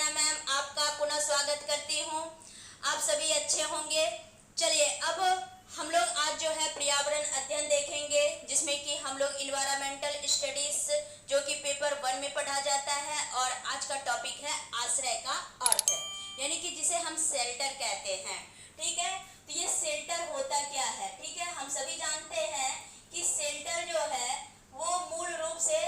अर्चना ma'am आपका पुनः स्वागत करती हूँ। आप सभी अच्छे होंगे। चलिए अब हम लोग आज जो है पर्यावरण अध्ययन देखेंगे, जिसमें कि हम लोग इन्वायरमेंटल स्टडीज जो कि पेपर 1 में पढ़ा जाता है। और आज का टॉपिक है आश्रय का अर्थ, यानी कि जिसे हम शेल्टर कहते हैं। ठीक है, तो ये शेल्टर होता क्या है? ठीक है, हम सभी जानते हैं कि शेल्टर जो है वो मूल रूप से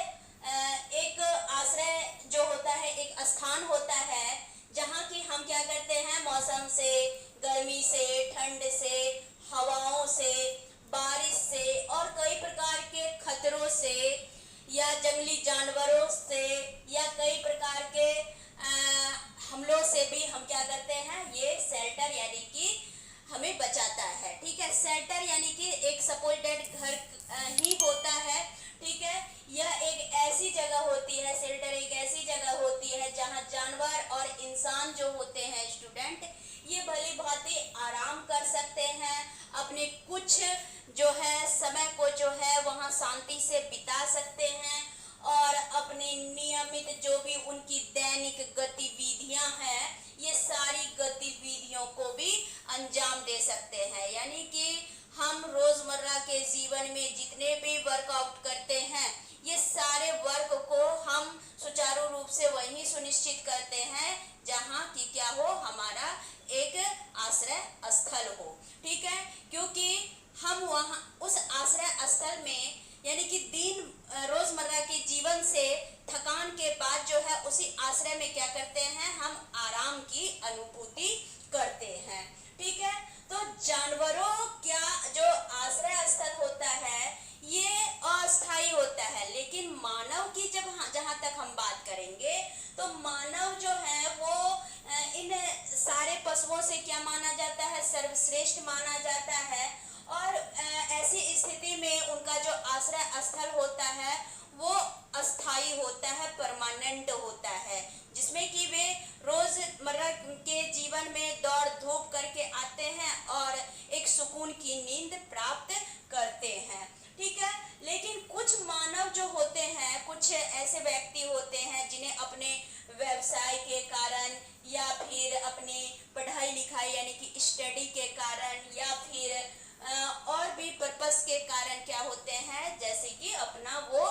एक आश्रय जो होता है, एक स्थान होता है जहाँ की हम क्या करते हैं, मौसम से, गर्मी से, ठंड से, हवाओं से, बारिश से और कई प्रकार के खतरों से या जंगली जानवरों से या कई प्रकार के हमलों से भी हम क्या करते हैं, ये शेल्टर यानी कि हमें बचाता है। ठीक है, शेल्टर यानी कि एक सपोर्टेड घर ही होता है। ठीक है, यह एक ऐसी जगह होती है, शेल्टर एक ऐसी जगह होती है जहां जानवर और इंसान जो होते हैं स्टूडेंट, ये भली भांति आराम कर सकते हैं, अपने कुछ जो है समय को जो है वहां शांति से बिता सकते हैं और अपने नियमित जो भी उनकी दैनिक गतिविधियां हैं, ये सारी गतिविधियों को भी अंजाम दे सकते हैं। यानी कि हम रोजमर्रा के जीवन में जितने भी वर्कआउट करते हैं, ये सारे वर्क को हम सुचारू रूप से वही सुनिश्चित करते हैं जहाँ की क्या हो, हमारा एक आश्रय स्थल हो। ठीक है, क्योंकि हम वहाँ उस आश्रय स्थल में यानी कि रोजमर्रा के जीवन से थकान के बाद जो है उसी आश्रय में क्या करते हैं, हम आराम की अनुभूति करते हैं। ठीक है, तो जानवरों क्या जो आश्रय स्थल होता है ये अस्थायी होता है, लेकिन मानव की जहाँ तक हम बात करेंगे तो मानव जो है वो इन सारे पशुओं से क्या माना जाता है, सर्वश्रेष्ठ माना जाता है। और ऐसी स्थिति में उनका जो आश्रय स्थल होता है वो अस्थायी होता है, परमानेंट होता है, जिसमें कि वे रोजमर्रा के जीवन में दौड़ धूप करके आते हैं और एक सुकून की नींद प्राप्त करते हैं। ठीक है, लेकिन कुछ मानव जो होते हैं, कुछ ऐसे व्यक्ति होते हैं जिन्हें अपने व्यवसाय के कारण या फिर अपने पढ़ाई लिखाई यानी कि स्टडी के कारण या फिर और भी पर्पस के कारण क्या होते हैं, जैसे कि अपना वो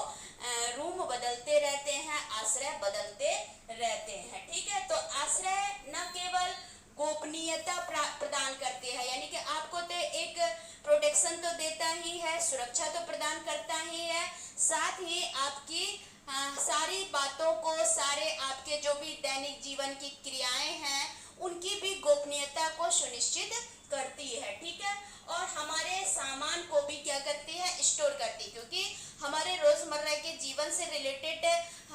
रूम बदलते रहते हैं, आश्रय बदलते रहते हैं। ठीक है, तो आश्रय न केवल गोपनीयता प्रदान करती है, यानी कि आपको तो एक प्रोटेक्शन तो देता ही है, सुरक्षा तो प्रदान करता ही है, साथ ही आपकी सारी बातों को, सारे आपके जो भी दैनिक जीवन की क्रियाएं हैं उनकी भी गोपनीयता को सुनिश्चित करती है। ठीक है, और हमारे सामान को भी क्या करती है, स्टोर करती है, क्योंकि हमारे रोजमर्रा के जीवन से रिलेटेड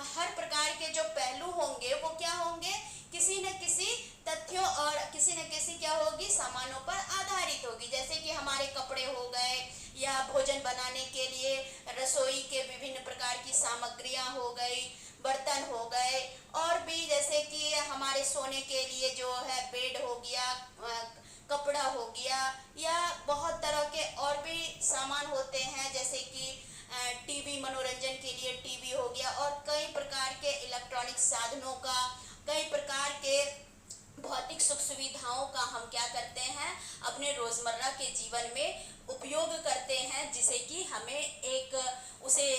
हर प्रकार के जो पहलू होंगे वो क्या होंगे, किसी न किसी तथ्यों और किसी न किसी क्या होगी, सामानों पर आधारित होगी। जैसे कि हमारे कपड़े हो गए या भोजन बनाने के लिए रसोई के विभिन्न प्रकार की सामग्रियां हो गई, बर्तन हो गए, और भी जैसे कि हमारे सोने के लिए जो है बेड हो गया, कपड़ा हो गया, या बहुत तरह के और भी सामान होते हैं, जैसे कि टीवी, मनोरंजन के लिए टीवी हो गया, और कई प्रकार के इलेक्ट्रॉनिक साधनों का, कई प्रकार के भौतिक सुख सुविधाओं का हम क्या करते हैं, अपने रोजमर्रा के जीवन में उपयोग करते हैं, जिसे कि हमें एक उसे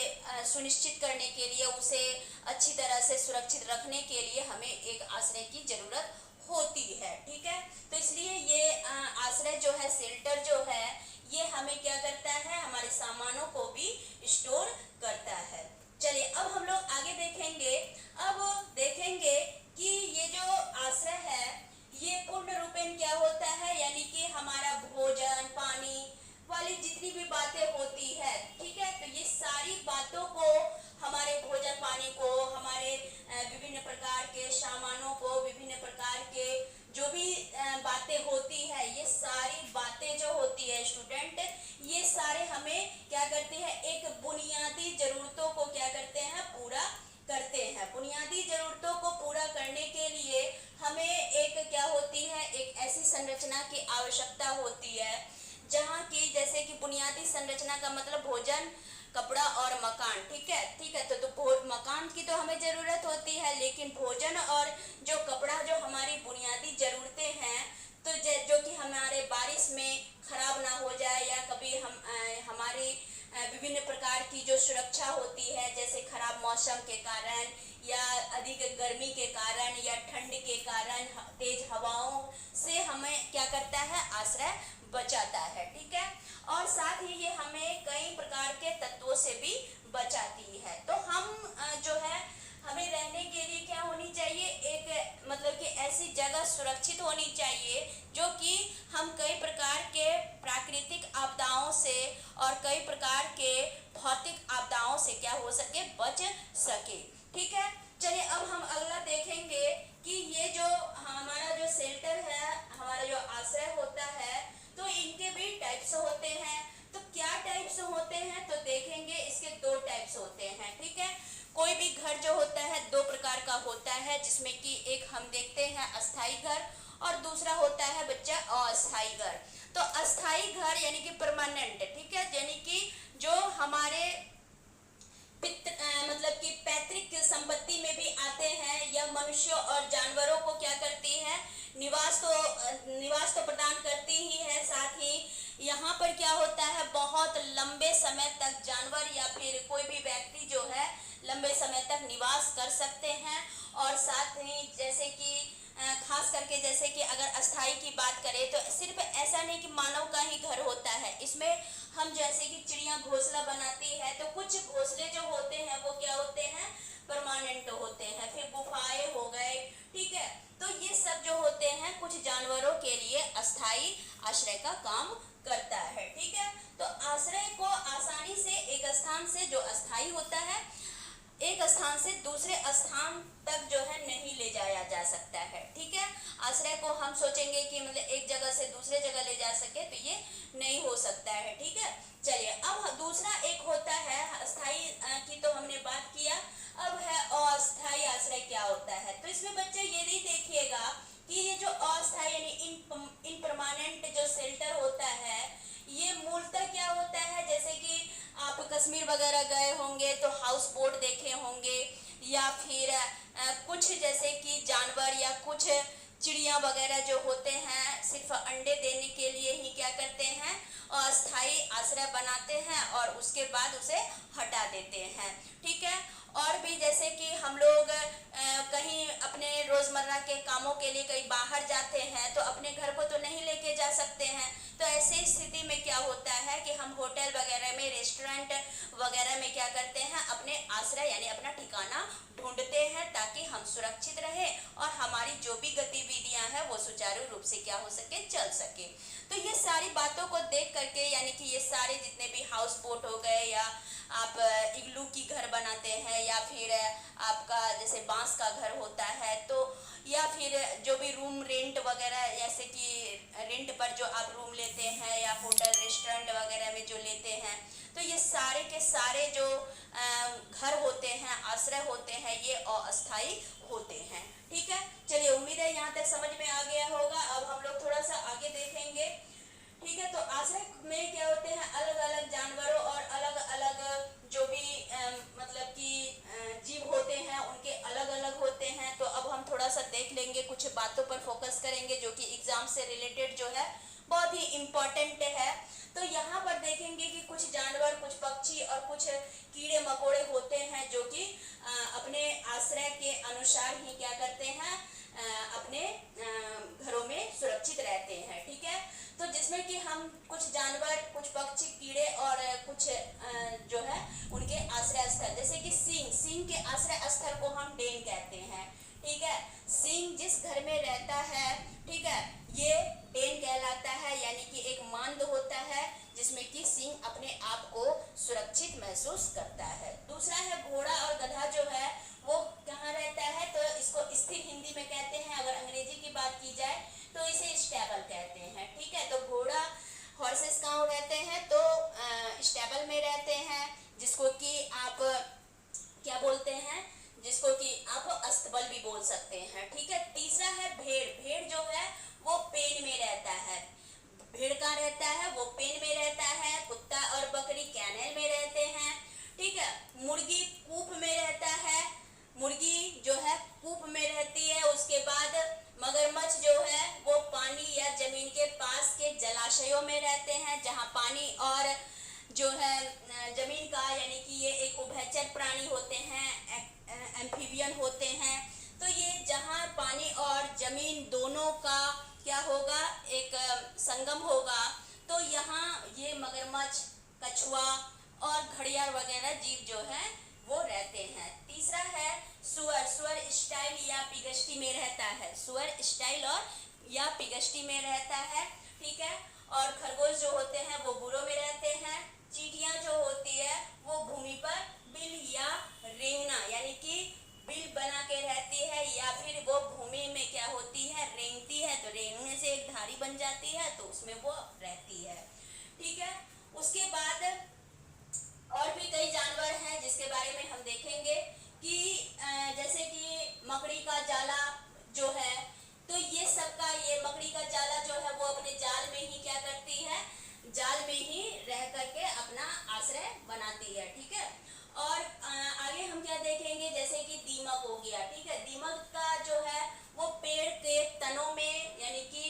सुनिश्चित करने के लिए, उसे अच्छी तरह से सुरक्षित रखने के लिए हमें एक आश्रय की जरूरत होती है। ठीक है, तो इसलिए ये आश्रय जो है, शेल्टर जो है, ये हमें क्या करता है, हमारे सामानों को भी स्टोर करता है। चलिए अब हम लोग आगे देखेंगे। अब देखेंगे कि ये जो आश्रय है ये पूर्ण रूपेण क्या होता है, यानी कि हमारा भोजन पानी वाली जितनी भी बातें होती है। ठीक है, तो ये सारी बातों को, हमारे भोजन पानी को, हमारे विभिन्न प्रकार के सामानों को, विभिन्न प्रकार के जो भी बातें होती है, ये सारी बातें जो होती है स्टूडेंट, ये सारे हमें क्या करते हैं, एक बुनियादी जरूरतों को क्या करते हैं, पूरा करते हैं। बुनियादी जरूरतों को पूरा करने के लिए हमें एक क्या होती है, एक ऐसी संरचना की आवश्यकता होती है जहाँ की, जैसे कि बुनियादी संरचना का मतलब भोजन कपड़ा और मकान। ठीक है, तो मकान की तो हमें ज़रूरत होती है, लेकिन भोजन और जो कपड़ा जो हमारी बुनियादी ज़रूरतें हैं, तो जो कि हमारे बारिश में ख़राब ना हो जाए, या कभी हमारी विभिन्न प्रकार की जो सुरक्षा होती है, जैसे खराब मौसम के कारण या अधिक गर्मी के कारण या ठंड के कारण तेज हवाओं से हमें क्या करता है, आश्रय बचाता है। ठीक है, और साथ ही ये हमें कई प्रकार के तत्वों से भी बचाती है। तो हम जो है हमें रहने के लिए क्या होनी चाहिए, एक मतलब कि ऐसी जगह सुरक्षित होनी चाहिए जो कि हम कई प्रकार के प्राकृतिक आपदाओं से और कई प्रकार के भौतिक आपदाओं से क्या हो सके, बच सके। ठीक है, चलिए अब हम अगला देखेंगे कि ये जो हमारा जो शेल्टर है, हमारा जो आश्रय होता है, तो इनके भी टाइप्स होते हैं। तो क्या टाइप्स होते हैं, तो देखेंगे इसके 2 टाइप्स होते हैं। ठीक है, कोई भी घर जो होता है 2 प्रकार का होता है, जिसमें कि एक हम देखते हैं अस्थाई घर और दूसरा होता है बच्चा अस्थाई घर। तो अस्थाई घर यानी कि परमानेंट, ठीक है, यानी कि जो हमारे मतलब कि पैतृक संपत्ति में भी आते हैं, या मनुष्यों और जानवरों को क्या करती है, निवास तो प्रदान करती ही है। साथ ही यहाँ पर क्या होता है, बहुत लंबे समय तक जानवर या फिर कोई भी व्यक्ति जो है लंबे समय तक निवास कर सकते हैं। और साथ ही जैसे कि खास करके जैसे कि अगर अस्थाई की बात करें, तो सिर्फ ऐसा नहीं कि मानव का ही घर होता है, इसमें हम जैसे कि चिड़िया घोंसला बनाती है, तो कुछ घोंसले जो होते हैं वो क्या होते हैं, परमानेंट होते हैं। फिर गुफाएं हो गए। ठीक है, तो ये सब जो होते हैं कुछ जानवरों के लिए अस्थाई आश्रय का काम करता है। ठीक है, तो आश्रय को आसानी से एक स्थान से जो अस्थाई होता है, एक स्थान से दूसरे स्थान तक जो है नहीं ले जाया जा सकता है। ठीक है, आश्रय को हम सोचेंगे कि मतलब एक जगह से दूसरे जगह ले जा सके, तो ये नहीं हो सकता है। ठीक है, चलिए अब दूसरा एक होता है अस्थाई की, तो हमने बात किया। अब है अस्थाई आश्रय क्या होता है। तो इसमें बच्चे ये नहीं देखिएगा कि ये जो अस्थाई यानी इनपरमानेंट जो शेल्टर होता है, ये मूलतः क्या होता है, जैसे कि आप कश्मीर वगैरह गए होंगे तो हाउस बोट देखे होंगे, या फिर कुछ जैसे कि जानवर या कुछ चिड़िया वगैरह जो होते हैं सिर्फ अंडे देने के लिए ही क्या करते हैं, अस्थाई आश्रय बनाते हैं और उसके बाद उसे हटा देते हैं। ठीक है, और भी जैसे कि हम लोग कहीं अपने रोज़मर्रा के कामों के लिए कहीं बाहर जाते हैं, तो अपने घर को तो नहीं लेके जा सकते हैं। तो ऐसी स्थिति में क्या होता है कि हम होटल वगैरह में, रेस्टोरेंट वगैरह में क्या करते हैं, अपने आश्रय यानी अपना ठिकाना ढूंढते हैं, ताकि हम सुरक्षित रहें और हमारी जो भी गतिविधियां हैं वो सुचारू रूप से क्या हो सके, चल सके। तो ये सारी बातों को देख करके, यानी कि ये सारे जितने भी हाउस बोट हो गए, या आप इग्लू की घर बनाते हैं, या फिर आपका जैसे बांस का घर होता है, तो या फिर जो भी रूम रेंट वगैरह, जैसे कि रेंट पर जो आप रूम लेते हैं या होटल रेस्टोरेंट वगैरह में जो लेते हैं, तो ये सारे के सारे जो घर होते हैं, आश्रय होते हैं, ये अस्थाई होते हैं। ठीक है, चलिए उम्मीद है यहाँ तक समझ में आ गया होगा। अब हम लोग थोड़ा सा आगे देखेंगे। ठीक है, तो आश्रय में क्या होते हैं, अलग अलग जानवरों और अलग अलग जो भी मतलब कि जीव होते हैं उनके अलग अलग होते हैं। तो अब हम थोड़ा सा देख लेंगे, कुछ बातों पर फोकस करेंगे जो कि एग्जाम से रिलेटेड जो है बहुत ही इम्पोर्टेंट है। तो यहाँ पर देखेंगे कि कुछ जानवर, कुछ पक्षी और कुछ कीड़े मकोड़े होते हैं जो कि अपने आश्रय के अनुसार ही क्या करते हैं, अपने घरों में सुरक्षित रहते हैं। ठीक है, तो जिसमें कि हम कुछ जानवर, कुछ पक्षी, कीड़े और कुछ जो है उनके आश्रय स्थल, जैसे कि सिंह के आश्रय स्थल को हम डेन कहते हैं। ठीक है, सिंह जिस घर में रहता है, ठीक है, ये डेन कहलाता है, यानी कि एक मांद होता है जिसमें कि सिंह अपने आप को सुरक्षित महसूस करता है। दूसरा है घोड़ा और गधा, जो है वो कहाँ रहता है, तो इसको स्थिर हिंदी में कहते हैं। अगर अंग्रेजी की बात की जाए तो इसे स्टेबल कहते हैं। ठीक है, तो घोड़ा, हॉर्सेस कहाँ रहते हैं, तो स्टेबल में रहते हैं, जिसको कि आप क्या बोलते हैं, जिसको कि आप अस्तबल भी बोल सकते हैं। ठीक है, तीसरा है भेड़। भेड़ जो है वो पेन में रहता है। भेड़ कहाँ रहता है, वो पेन में रहता है। कुत्ता और बकरी कैनल में रहते हैं। ठीक है। मुर्गी कूप में रहता है, मुर्गी जो है कूप में रहती है। उसके बाद मगरमच्छ जो है वो पानी या जमीन के पास के जलाशयों में रहते हैं, जहाँ पानी और जो है जमीन का, यानी कि ये एक उभयचर प्राणी होते हैं, एम्फीबियन होते हैं। तो ये जहाँ पानी और जमीन दोनों का क्या होगा, एक संगम होगा, तो यहाँ ये मगरमच्छ, कछुआ और घड़ियाल वगैरह जीव जो है वो रहते हैं। तीसरा है सुअर। सुअर स्टाइल या पिगस्टी में रहता है, सुअर स्टाइल और या पिगस्टी में रहता है, ठीक है। और खरगोश जो होते हैं वो बुरों में रहते हैं। चींटियां जो होती है वो भूमि पर बिल या रेंगना, यानी कि बिल बना के रहती है, या फिर वो भूमि में क्या होती है, रेंगती है, तो रेंगने से एक धारी बन जाती है, तो उसमें वो रहती है, ठीक है। उसके बाद और भी कई जानवर हैं जिसके बारे में हम देखेंगे कि जैसे कि मकड़ी का जाला जो है, तो ये सबका, ये मकड़ी का जाला जो है वो अपने जाल में ही क्या करती है, जाल में ही रह करके अपना आश्रय बनाती है, ठीक है। और आगे हम क्या देखेंगे, जैसे कि दीमक हो गया, ठीक है। दीमक का जो है वो पेड़ के तनों में, यानी कि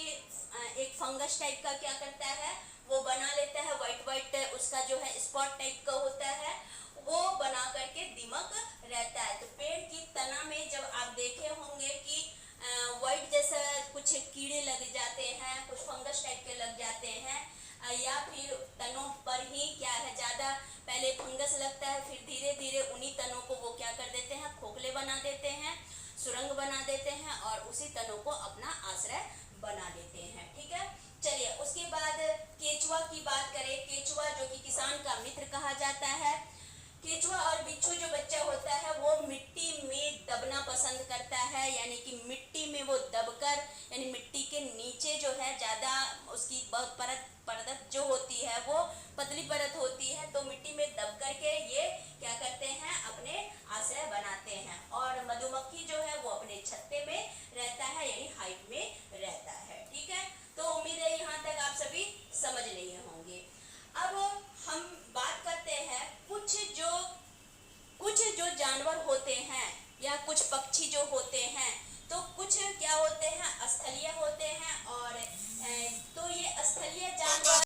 एक फंगस टाइप का क्या करता है, वो बना लेता है, व्हाइट व्हाइट उसका जो है स्पॉट टाइप का होता है, वो बना करके दीमक रहता है। तो पेड़ की तना में जब आप देखे होंगे कि व्हाइट जैसा कुछ कीड़े लग जाते हैं, कुछ फंगस टाइप के लग जाते हैं, या फिर तनों पर ही क्या है, ज़्यादा पहले फंगस लगता है, फिर धीरे धीरे उन्हीं तनों को वो क्या कर देते हैं, खोखले बना देते हैं, सुरंग बना देते हैं, और उसी तनों को अपना आश्रय बना देते हैं, ठीक है। चलिए उसके बाद केचुआ की बात करें। केचुआ जो कि किसान का मित्र कहा जाता है। केचुआ और बिच्छू जो बच्चा होता है वो मिट्टी में दबना पसंद करता है, यानी कि मिट्टी में वो दबकर, यानी मिट्टी के नीचे जो है ज़्यादा उसकी परत जो होती है वो पतली परत होती है, तो मिट्टी में दब करके ये क्या करते हैं, अपने आश्रय बनाते हैं। और मधुमक्खी जो है वो अपने छत्ते में रहता है, यानी हाइट में रहता है, ठीक है। तो उम्मीद है यहाँ तक आप सभी समझ लिए होंगे। अब हम बात करते हैं कुछ जो जानवर होते हैं या कुछ पक्षी जो होते हैं, तो कुछ क्या होते हैं, स्थलीय होते हैं, और तो ये स्थलीय जानवर